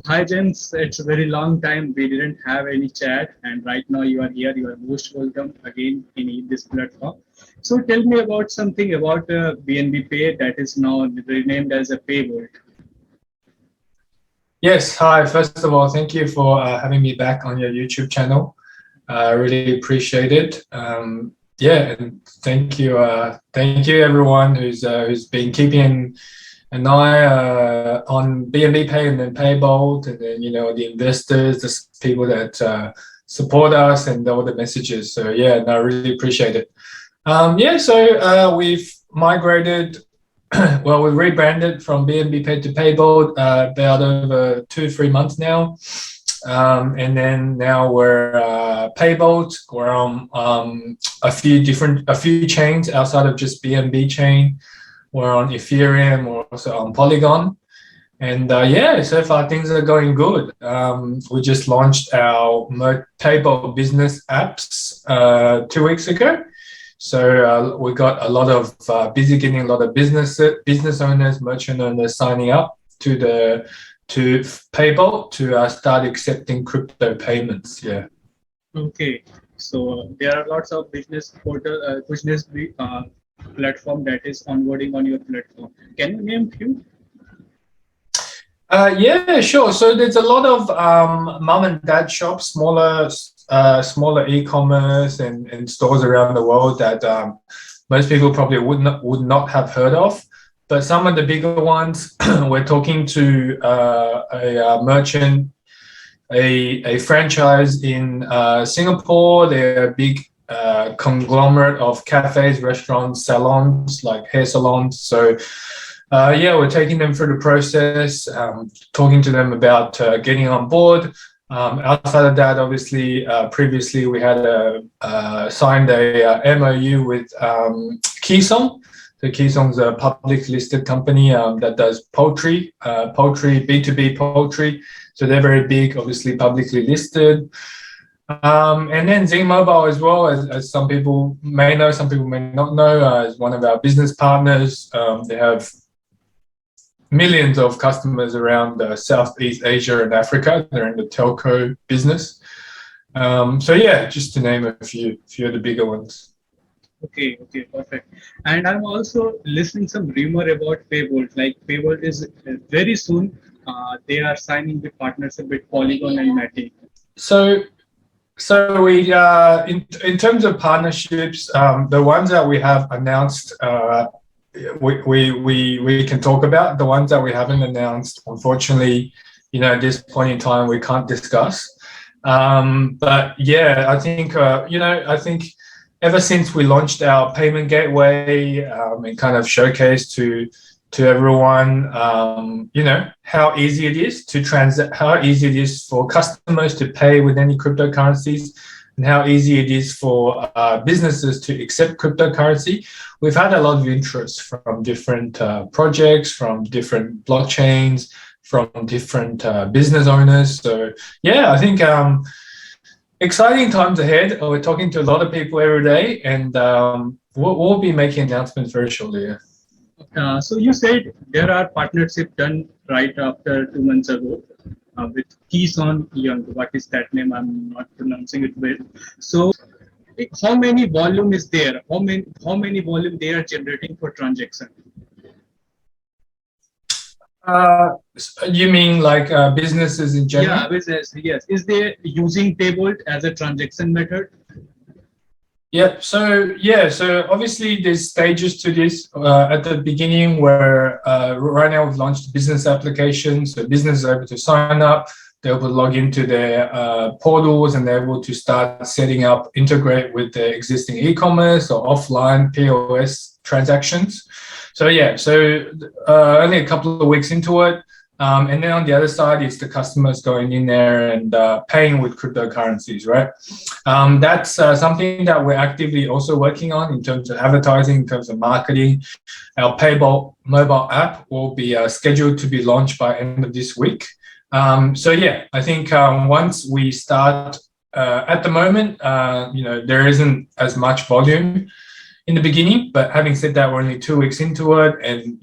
Hi James, it's a very long time we didn't have any chat, and right now you are here. You are most welcome again in this platform. So tell me about something about BNB Pay that is now renamed as a Paybolt. Yes, hi. First of all, thank you for having me back on your YouTube channel. I really appreciate it. Yeah, and thank you everyone who's been keeping an eye on BNB Pay and then Paybolt, and then the investors, the people that support us, and all the messages. So yeah, no, I really appreciate it. Yeah, so we've migrated. Well, we've rebranded from BNB Pay to Paybolt about over 2 3 months now, and then now we're Paybolt. We're on a few chains outside of just BNB chain. We're on Ethereum. We're also on Polygon, and yeah, so far things are going good. We just launched our Paybolt business apps 2 weeks ago. So we got a lot of getting a lot of business owners, merchant owners signing up to Paybolt to start accepting crypto payments. Yeah. Okay, so there are lots of business portal, platform that is onboarding on your platform. Can you name few? Yeah, sure. So there's a lot of mom and dad shops, smaller e-commerce and stores around the world that most people probably would not have heard of. But some of the bigger ones, we're talking to a merchant, a franchise in Singapore. They're a big conglomerate of cafes, restaurants, salons, like hair salons. So yeah, we're taking them through the process, talking to them about getting on board. Outside of that, obviously, previously we had signed a MOU with Keysong. So Keysong's a public listed company that does poultry, B2B poultry. So they're very big, obviously publicly listed. And then Zing Mobile as well, as some people may know, some people may not know, is one of our business partners. They have millions of customers around Southeast Asia and Africa. They're in the telco business. So yeah, just to name a few of the bigger ones. Okay, perfect. And I'm also listening some rumor about Paybolt. Like Paybolt is very soon they are signing the partnership with Polygon and Matic. So we in terms of partnerships, the ones that we have announced, we can talk about. The ones that we haven't announced, unfortunately, at this point in time, we can't discuss. But yeah, I think I think ever since we launched our payment gateway and kind of showcased to everyone, how easy it is to transact, how easy it is for customers to pay with any cryptocurrencies, and how easy it is for businesses to accept cryptocurrency. We've had a lot of interest from different projects, from different blockchains, from different business owners. So yeah, I think exciting times ahead. We're talking to a lot of people every day, and we'll be making announcements very shortly. Yeah. So you said there are partnership done right after 2 months ago with Keys Young. What is that name? I'm not pronouncing it well. So how many volume is there? How many volume they are generating for transaction? You mean like businesses in general? Yeah, business. Yes. Is they using Paybolt as a transaction method? Yep. So yeah. So obviously there's stages to this. At the beginning, where right now we've launched business applications, so businesses are able to sign up. They're able to log into their portals, and they're able to start setting up, integrate with their existing e-commerce or offline POS transactions. So yeah. So only a couple of weeks into it. And then on the other side, it's the customers going in there and paying with cryptocurrencies, right? That's something that we're actively also working on in terms of advertising, in terms of marketing. Our Paybolt mobile app will be scheduled to be launched by end of this week. So yeah, I think once we start, at the moment, there isn't as much volume in the beginning, but having said that, we're only 2 weeks into it, and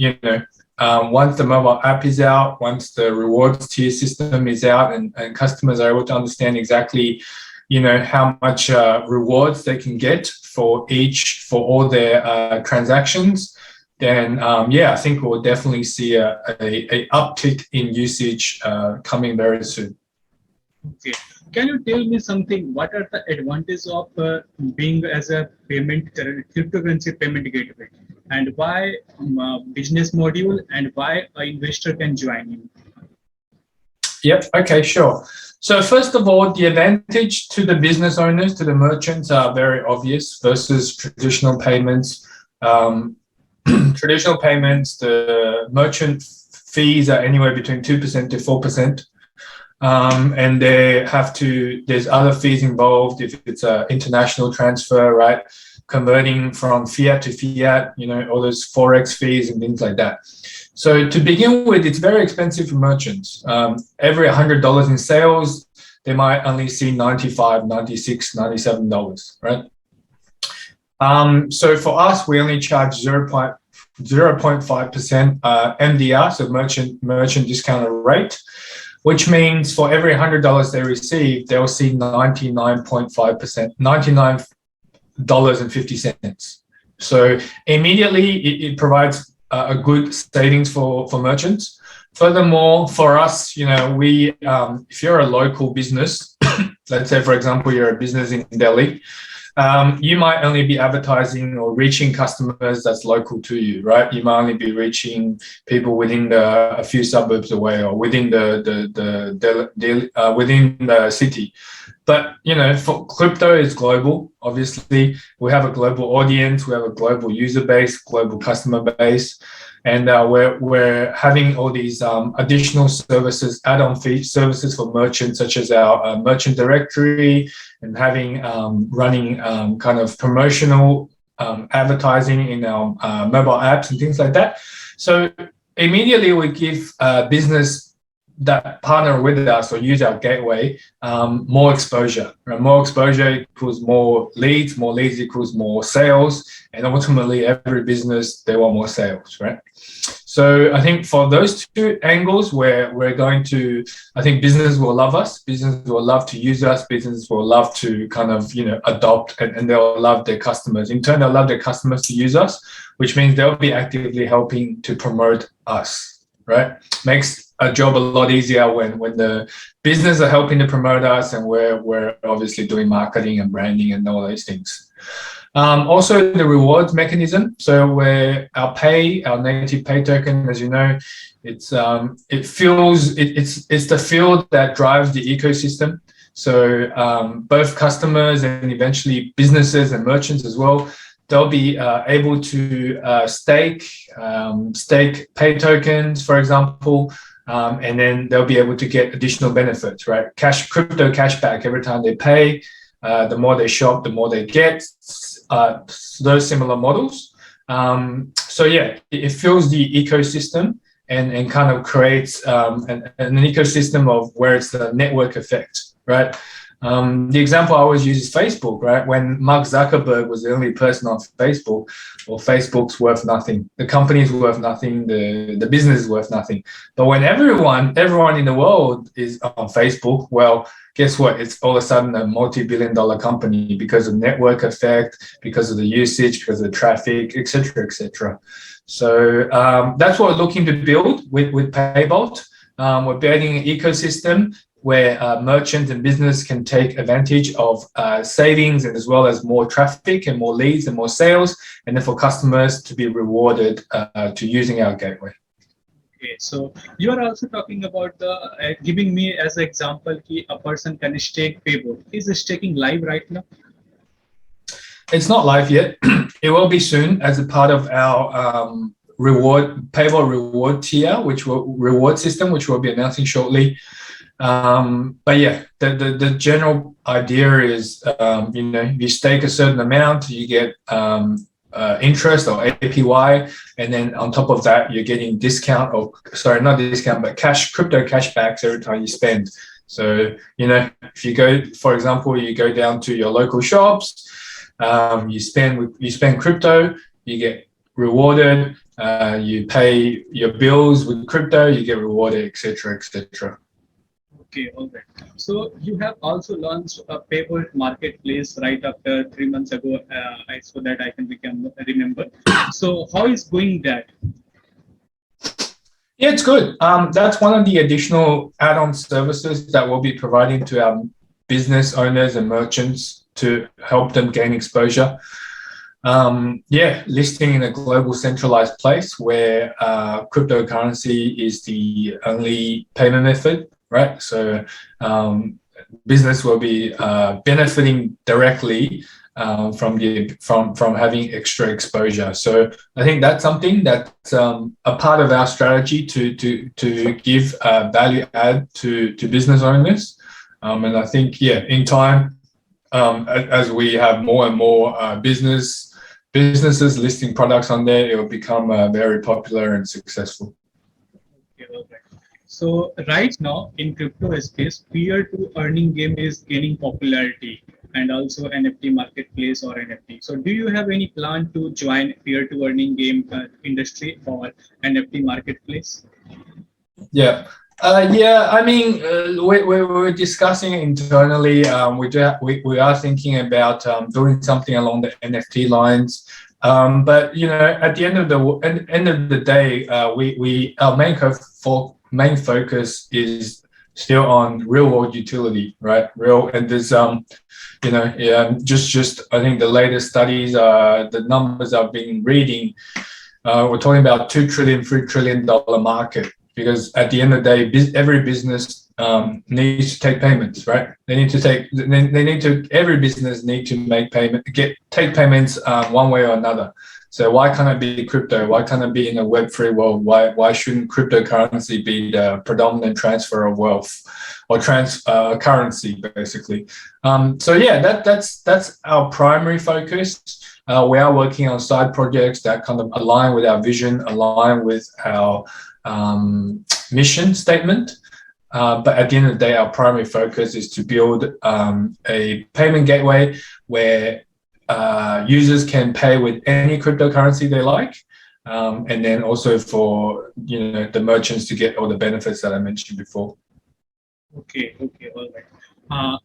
once the mobile app is out, once the rewards tier system is out, and customers are able to understand exactly, how much rewards they can get for all their transactions, then I think we'll definitely see a uptick in usage coming very soon. Okay. Can you tell me something? What are the advantages of being as a cryptocurrency payment gateway, and why business module, and why an investor can join you? Yep. Okay. Sure. So first of all, the advantage to the business owners, to the merchants, are very obvious versus traditional payments. Traditional payments, the merchant fees are anywhere between 2% to 4%. And there's other fees involved if it's an international transfer, right? Converting from fiat to fiat, all those Forex fees and things like that. So to begin with, it's very expensive for merchants. Every $100 in sales, they might only see $95, $96, $97, right? So for us, we only charge 0.5% MDR, so merchant discounted rate, which means for every $100 they receive, they'll see 99.5%, $99.50. So immediately it provides a good savings for merchants. Furthermore, for us, if you're a local business, let's say, for example, you're a business in Delhi, you might only be advertising or reaching customers that's local to you, right? You might only be reaching people within a few suburbs away or within within the city. But for crypto, it's global. Obviously, we have a global audience, we have a global user base, global customer base, and we're having all these additional services, add-on fee services for merchants, such as our merchant directory, and having running kind of promotional advertising in our mobile apps and things like that. So immediately we give business that partner with us or use our gateway more exposure. Right? More exposure equals more leads equals more sales, and ultimately every business, they want more sales, right? So I think for those two angles, we're going to, I think business will love us, business will love to use us, business will love to kind of, adopt, and they'll love their customers. In turn, they'll love their customers to use us, which means they'll be actively helping to promote us, right? Makes a job a lot easier when the business are helping to promote us, and we're obviously doing marketing and branding and all those things. Also the rewards mechanism. So where our native pay token, as you know, it's the field that drives the ecosystem. So both customers and eventually businesses and merchants as well, they'll be able to stake pay tokens, for example, and then they'll be able to get additional benefits, right? Crypto cashback every time they pay. The more they shop, the more they get. Those similar models. So yeah, it fills the ecosystem and kind of creates an ecosystem of where it's the network effect, right? The example I always use is Facebook, right? When Mark Zuckerberg was the only person on Facebook, well, Facebook's worth nothing. The company's worth nothing. The business is worth nothing. But when everyone in the world is on Facebook, well, guess what? It's all of a sudden a multi-billion-dollar company because of network effect, because of the usage, because of the traffic, etc., etc. So that's what we're looking to build with Paybolt. We're building an ecosystem where merchants and business can take advantage of savings, and as well as more traffic and more leads and more sales, and then for customers to be rewarded to using our gateway. Okay, so you are also talking about giving me as an example, a person can stake Paybolt. Is staking live right now? It's not live yet. It will be soon as a part of our Paybolt reward tier, reward system, which we'll be announcing shortly. But yeah, the general idea is, you stake a certain amount, you get interest or APY, and then on top of that, you're getting discount, or sorry, not discount, but crypto cashbacks every time you spend. So, if you go, for example, you go down to your local shops, you spend crypto, you get rewarded You pay your bills with crypto, you get rewarded, etc., etc. Okay, all right. So you have also launched a Paybolt marketplace right after 3 months ago, so that I can remember. So how is going that? Yeah, it's good. That's one of the additional add-on services that we'll be providing to our business owners and merchants to help them gain exposure. Yeah, listing in a global centralized place where cryptocurrency is the only payment method, right? So business will be benefiting directly from having extra exposure. So I think that's something that's a part of our strategy to give value add to business owners. And I think, yeah, in time, as we have more and more businesses listing products on there, it will become very popular and successful. Okay, all right. So right now in crypto space, peer-to-earning game is gaining popularity, and also NFT marketplace or NFT. So do you have any plan to join peer-to-earning game industry or NFT marketplace? Yeah. Yeah, I mean, we're discussing it internally. We are thinking about doing something along the NFT lines. But you know, at the end of the day, our main focus is still on real world utility, right? And there's you know, just I think the latest studies, the numbers I've been reading, we're talking about $2 trillion, $3 trillion market. Because at the end of the day, every business needs to take payments, right? Every business need to take payments one way or another. So why can't it be crypto? Why can't it be in a Web3 world? Why shouldn't cryptocurrency be the predominant transfer of wealth or currency, basically? So yeah, that's our primary focus. We are working on side projects that kind of align with our vision, align with our mission statement. But at the end of the day, our primary focus is to build a payment gateway where users can pay with any cryptocurrency they like. And then also for, you know, the merchants to get all the benefits that I mentioned before. Okay, all right.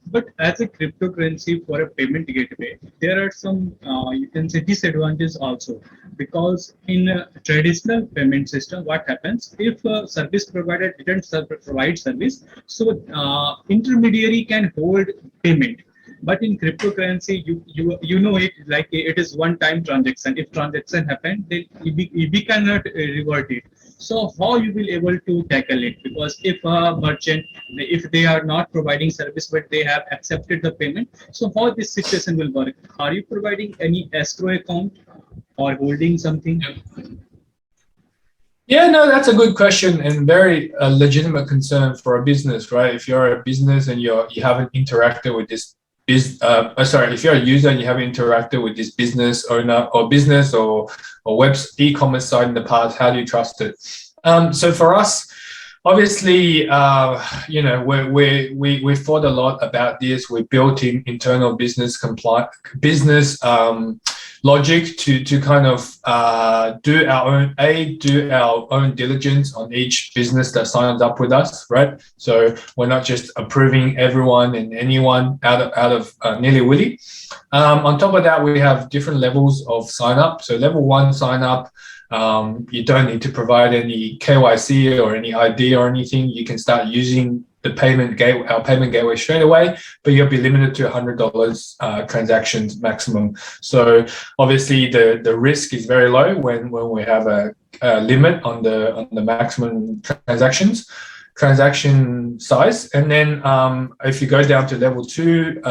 But as a cryptocurrency for a payment gateway, there are some you can say disadvantages also, because in a traditional payment system, what happens if a service provider didn't provide service, so intermediary can hold payment. But in cryptocurrency, you know it like it is one-time transaction. If transaction happened, then we cannot revert it. So how you will able to tackle it? Because if a merchant, if they are not providing service but they have accepted the payment, so how this situation will work? Are you providing any escrow account or holding something? Yeah, no, that's a good question and very legitimate concern for a business, right? If you're a business and you haven't interacted with this if you're a user and you haven't interacted with this business owner or business or web e-commerce site in the past, how do you trust it? So for us, obviously, you know, we thought a lot about this. We built in internal business logic to kind of do our own diligence on each business that signs up with us, right? So we're not just approving everyone and anyone out of nilly-willy. On top of that, we have different levels of sign up. So level 1 sign up, you don't need to provide any KYC or any ID or anything. You can start using our payment gateway straight away, but you'll be limited to $100 transactions maximum. So obviously the risk is very low when we have a limit on the maximum transaction size. And then if you go down to level 2,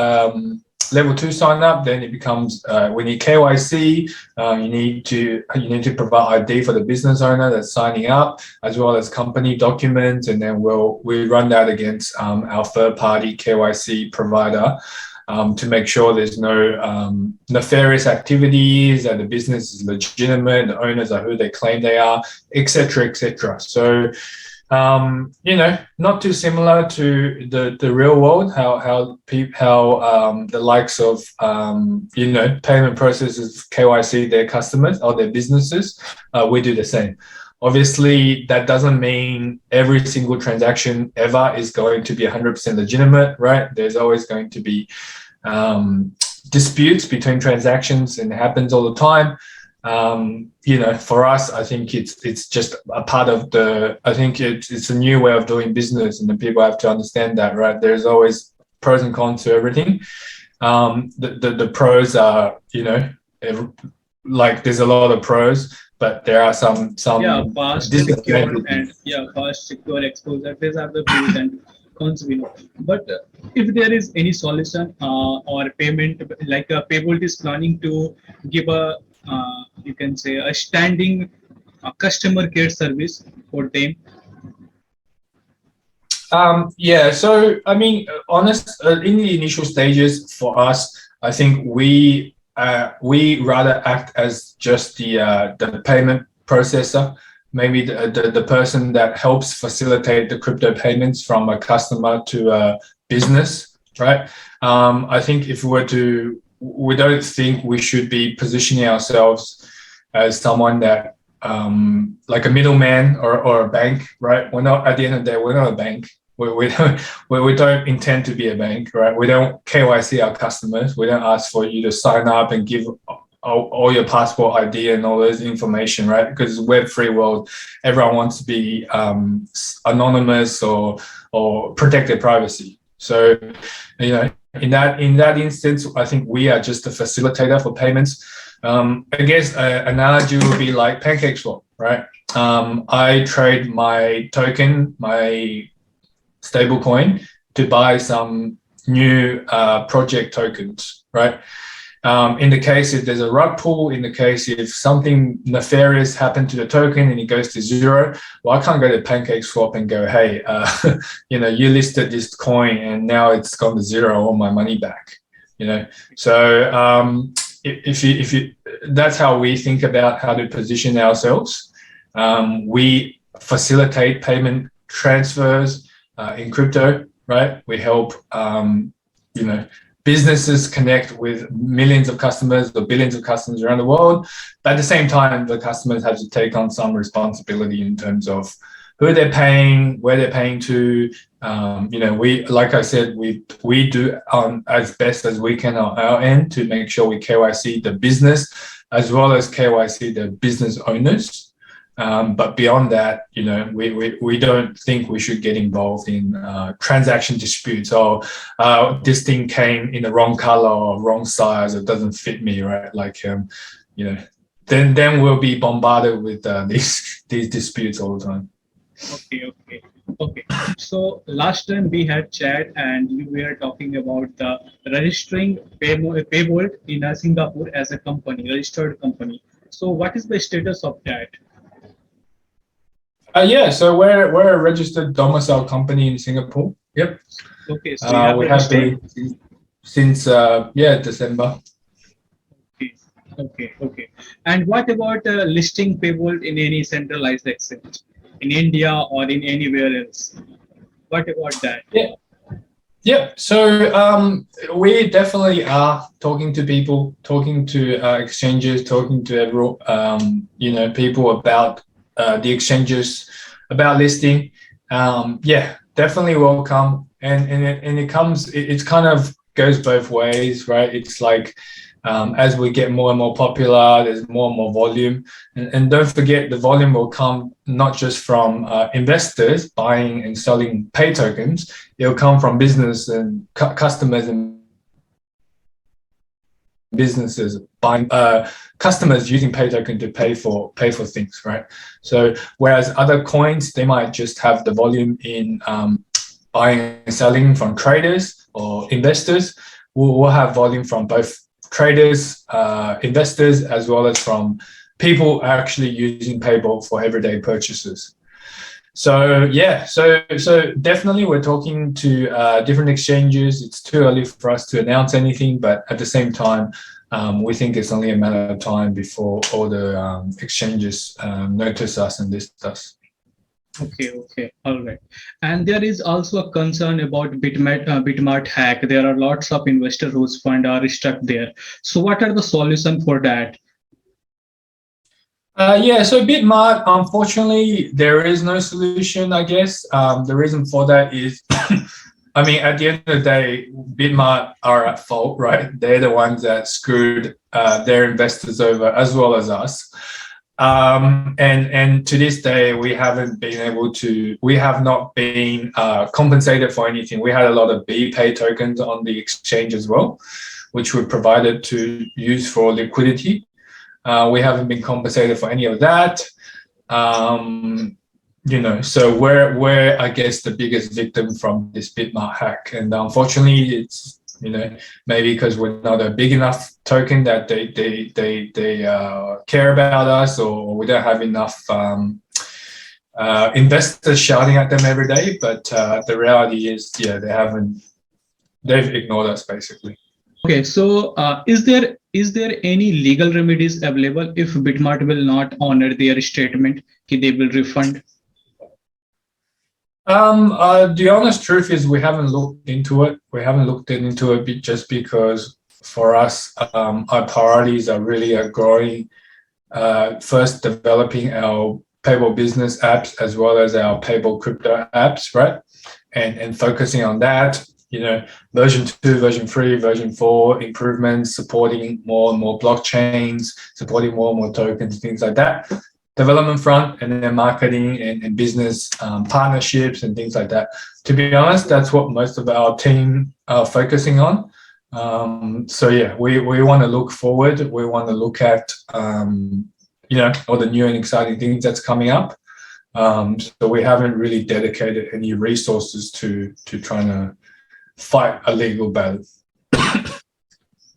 level 2 sign up, then it becomes we need KYC. You need to provide ID for the business owner that's signing up, as well as company documents, and then we run that against our third-party KYC provider to make sure there's no nefarious activities, that the business is legitimate, the owners are who they claim they are, etc., etc. So You know, not too similar to the real world. How the likes of you know, payment processes KYC their customers or their businesses. We do the same. Obviously, that doesn't mean every single transaction ever is going to be 100% legitimate, right? There's always going to be disputes between transactions, and it happens all the time. You know, for us, I think it's just a part of I think it's a new way of doing business, and the people have to understand that, right? There's always pros and cons to everything. The pros are, you know, like there's a lot of pros, but there are some fast, secure, and fast, secure exposure. These are the pros and cons we know. But if there is any solution or payment, like Paybolt is planning to give a, you can say, a standing customer care service for them. Yeah, so I mean, in the initial stages for us, I think we rather act as just the payment processor, maybe the person that helps facilitate the crypto payments from a customer to a business, right? I think we don't think we should be positioning ourselves as someone that like a middleman or a bank, right? We're not, at the end of the day, we're not a bank. We don't intend to be a bank, right? We don't KYC our customers. We don't ask for you to sign up and give all your passport ID and all those information, right? Because Web3 world, everyone wants to be anonymous or protect their privacy. So, you know, in that instance, I think we are just a facilitator for payments. I guess an analogy would be like PancakeSwap, right? I trade my token, my stablecoin, to buy some new project tokens, right? In the case if there's a rug pull, in the case if something nefarious happened to the token and it goes to zero, well, I can't go to PancakeSwap and go, hey, you know, you listed this coin and now it's gone to zero, I want my money back, you know? So if you that's how we think about how to position ourselves. We facilitate payment transfers in crypto, right? We help, you know, businesses connect with millions of customers or billions of customers around the world. But at the same time, the customers have to take on some responsibility in terms of who they're paying, where they're paying to. You know, like I said, we do as best as we can on our end to make sure we KYC the business as well as KYC the business owners. But beyond that, you know, we don't think we should get involved in transaction disputes or this thing came in the wrong color or wrong size, it doesn't fit me, right? Like, you know, then we'll be bombarded with these disputes all the time. Okay. So last time we had chat and you were talking about the registering Paybolt in Singapore as a company, registered company. So what is the status of that? Yeah, so we're a registered domicile company in Singapore. Yep. Okay, so we have been since December. Okay. And what about listing Paybolt in any centralized exchange in India or in anywhere else? What about that? Yeah. So we definitely are talking to people, talking to exchanges, talking to everyone, you know, people about the exchanges, about listing. Yeah, definitely welcome. And it kind of goes both ways, right? It's like as we get more and more popular, there's more and more volume. And don't forget, the volume will come not just from investors buying and selling pay tokens. It'll come from business and customers and businesses buying customers using pay token to pay for things, right? So whereas other coins, they might just have the volume in buying and selling from traders or investors, we'll have volume from both traders, investors, as well as from people actually using Paybolt for everyday purchases. So yeah, so definitely we're talking to different exchanges. It's too early for us to announce anything, but at the same time, we think it's only a matter of time before all the exchanges notice us and list us. Okay, all right. And there is also a concern about Bitmart hack. There are lots of investors whose fund are stuck there. So what are the solution for that? Yeah, so Bitmart, unfortunately, there is no solution, I guess. The reason for that is, I mean, at the end of the day, Bitmart are at fault, right? They're the ones that screwed their investors over as well as us. And to this day, we haven't been able to, we have not been compensated for anything. We had a lot of BPay tokens on the exchange as well, which we provided to use for liquidity. We haven't been compensated for any of that. So we're I guess the biggest victim from this Bitmart hack, and unfortunately, it's maybe because we're not a big enough token that they care about us, or we don't have enough investors shouting at them every day. But the reality is, yeah, they've ignored us basically. Okay, so is there any legal remedies available if Bitmart will not honor their statement that they will refund? The honest truth is we haven't looked into it. We haven't looked into it just because for us, our priorities are really growing. First, developing our Paybolt business apps as well as our Paybolt crypto apps, right? And focusing on that. Version 2, version 3, version 4 improvements, supporting more and more blockchains, supporting more and more tokens, things like that. Development front, and then marketing and business partnerships and things like that. To be honest, that's what most of our team are focusing on. So yeah, we want to look forward. We want to look at all the new and exciting things that's coming up. So we haven't really dedicated any resources to trying to fight a legal battle.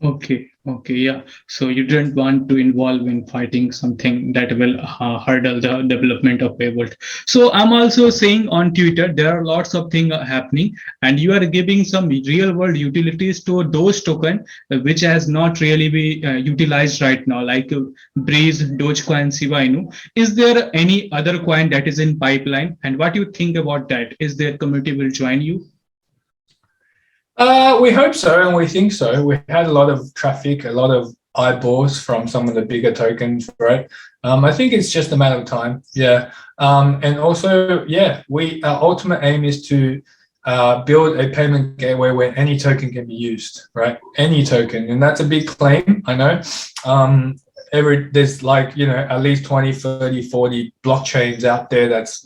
Okay, yeah. So you didn't want to involve in fighting something that will hurdle the development of Paybolt. So I'm also saying on Twitter there are lots of things happening, and you are giving some real world utilities to those tokens which has not really been utilized right now, like Breeze, Dogecoin, Shiba Inu. Is there any other coin that is in pipeline? And what do you think about that? Is there community will join you? We hope so, and we think so. We had a lot of traffic, a lot of eyeballs from some of the bigger tokens, right? I think it's just a matter of time. Yeah. And also, yeah, our ultimate aim is to build a payment gateway where any token can be used, right? Any token, and that's a big claim, I know. There's at least 20, 30, 40 blockchains out there that's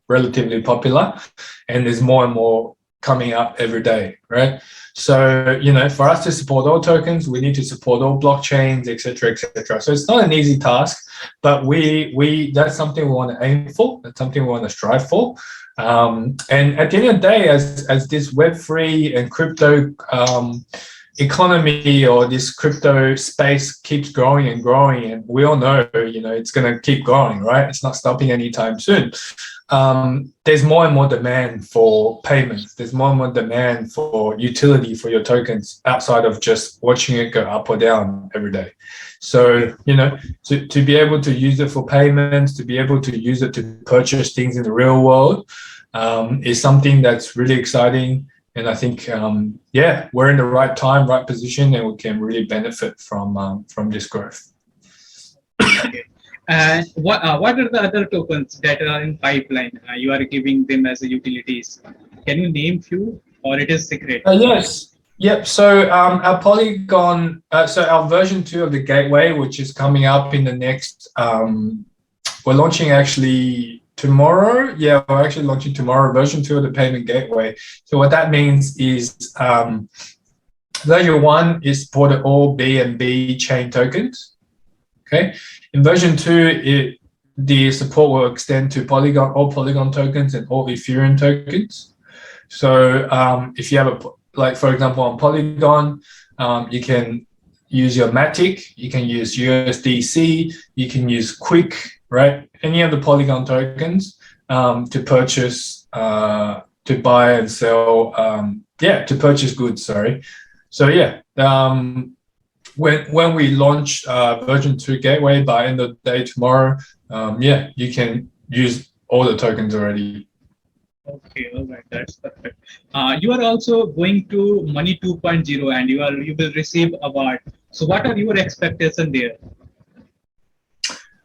relatively popular, and there's more and more coming up every day, right? So, for us to support all tokens, we need to support all blockchains, et cetera, et cetera. So it's not an easy task, but that's something we want to aim for. That's something we want to strive for. And at the end of the day, as this Web3 and crypto economy or this crypto space keeps growing and growing, and we all know, it's going to keep growing, right? It's not stopping anytime soon. There's more and more demand for payments. There's more and more demand for utility for your tokens outside of just watching it go up or down every day. So, to be able to use it for payments, to be able to use it to purchase things in the real world, is something that's really exciting. And I think, we're in the right time, right position, and we can really benefit from this growth. And what are the other tokens that are in pipeline? You are giving them as a utilities. Can you name few, or it is secret? Yes. Yep. So our Polygon, so our version 2 of the gateway, which is coming up in the next, we're launching actually tomorrow. Yeah, we're actually launching tomorrow, version 2 of the payment gateway. So what that means is version 1 is for the all BNB chain tokens. Okay. In version 2, the support will extend to Polygon, all Polygon tokens and all Ethereum tokens. So if you have for example, on Polygon, you can use your Matic, you can use USDC, you can use Quick, right? Any of the Polygon tokens to purchase, to buy and sell, to purchase goods, sorry. So yeah, when we launch version 2 gateway by end of the day tomorrow, you can use all the tokens already. Okay, all right, that's perfect. You are also going to Money 2.0, and you will receive award. So, what are your expectations there?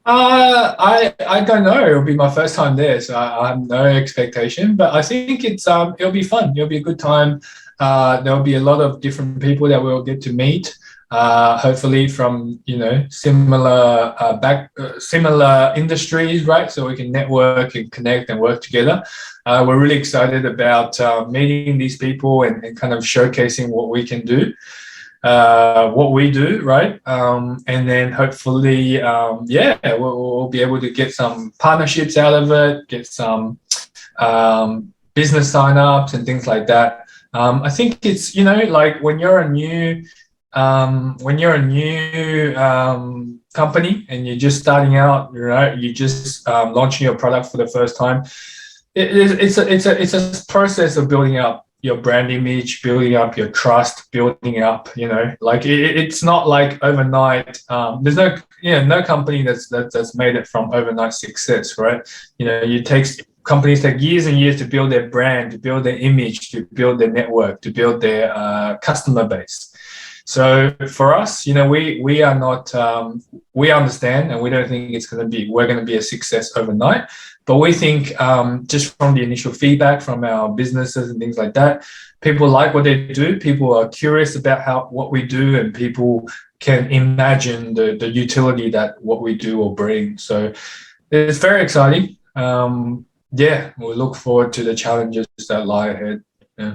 I don't know. It'll be my first time there, so I have no expectation. But I think it'll be fun. It'll be a good time. There'll be a lot of different people that we'll get to meet. Hopefully from similar industries, right? So we can network and connect and work together. We're really excited about meeting these people and kind of showcasing what we can do. What we do, right? And then hopefully, we'll be able to get some partnerships out of it, get some business signups and things like that. I think it's, like when you're a new company and you're just starting out, right? You're just launching your product for the first time. It's a process of building up your brand image, building up your trust, building up, it's not like overnight. There's no company that's made it from overnight success, right? Companies take years and years to build their brand, to build their image, to build their network, to build their customer base. So for us, we are not, we understand, and we don't think we're going to be a success overnight. But we think just from the initial feedback from our businesses and things like that, people like what they do. People are curious about what we do, and people can imagine the utility that what we do will bring. So it's very exciting. We look forward to the challenges that lie ahead. Yeah.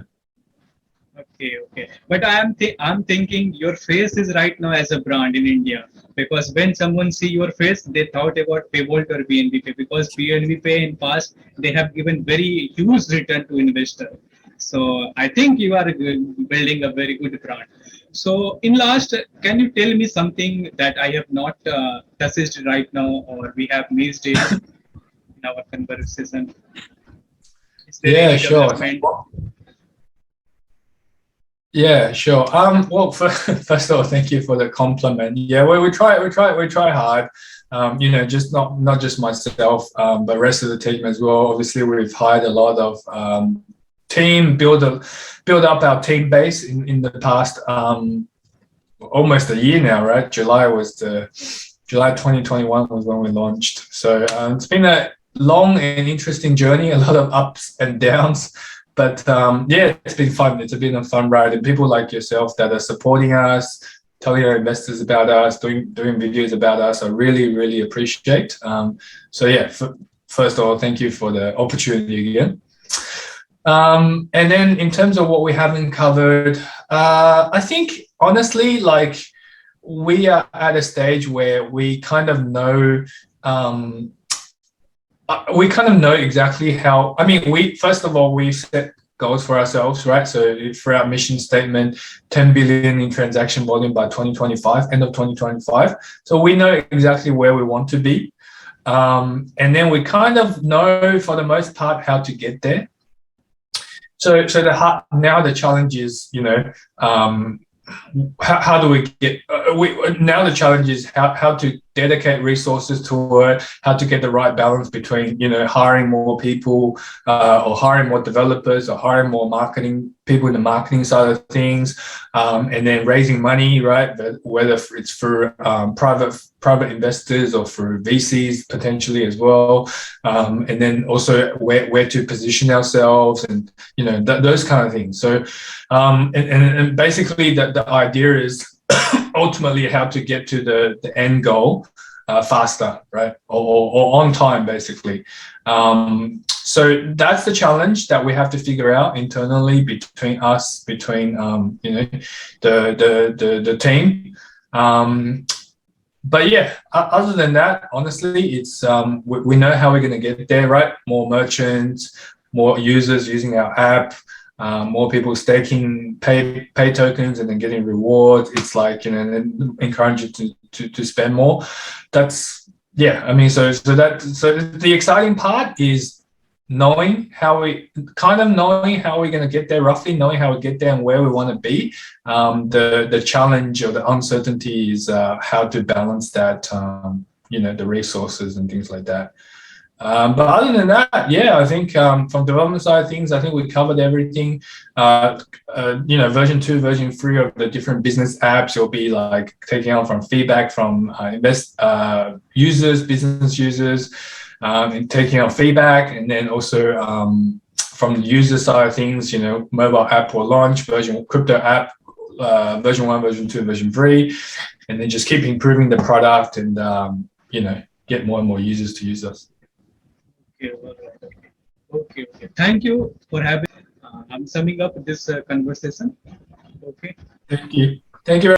Okay. But I'm thinking your face is right now as a brand in India, because when someone see your face, they thought about Paybolt or BNB Pay, because BNB Pay in past they have given very huge return to investor. So I think you are building a very good brand. So in last, can you tell me something that I have not touched right now, or we have missed it in our conversation? Is there any Sure. development? Yeah, sure. Well, first of all, thank you for the compliment. Yeah, we try hard. Just not just myself, but rest of the team as well. Obviously, we've hired a lot of team, build up our team base in the past almost a year now, right? July 2021 was when we launched. So it's been a long and interesting journey, a lot of ups and downs. But it's been fun. It's been a fun ride, and people like yourself that are supporting us, telling our investors about us, doing videos about us, I really, really appreciate. First of all, thank you for the opportunity again. And then in terms of what we haven't covered, I think honestly, like we are at a stage where we kind of know. We kind of know exactly how. I mean, first of all, we set goals for ourselves, right? So for our mission statement, 10 billion in transaction volume by 2025, end of 2025. So we know exactly where we want to be, and then we kind of know for the most part how to get there. So now the challenge is, how do we get? Now the challenge is how to dedicate resources to it, how to get the right balance between hiring more people or hiring more developers or hiring more marketing people in the marketing side of things, and then raising money, right? Whether it's for private investors or for VCs potentially as well, and then also where to position ourselves and those kind of things. So and basically the idea is ultimately how to get to the end goal faster, right? Or on time, basically. So that's the challenge that we have to figure out internally between the team. But yeah, other than that, honestly, it's we know how we're going to get there, right? More merchants, more users using our app, more people staking pay tokens and then getting rewards. It's like, and encourage you to spend more. That's, yeah, I mean, so the exciting part is knowing how we're going to get there, roughly knowing how we get there and where we want to be. The challenge or the uncertainty is how to balance that, the resources and things like that. But other than that, yeah, I think from development side of things, I think we covered everything. Version 2, version 3 of the different business apps will be like taking on from feedback from users, business users, and taking on feedback, and then also from the user side of things, mobile app will launch, crypto app, version 1, version 2, version 3, and then just keep improving the product and get more and more users to use us. Okay, all right. Okay. Thank you for having. I'm summing up this conversation. Okay. Thank you. Thank you.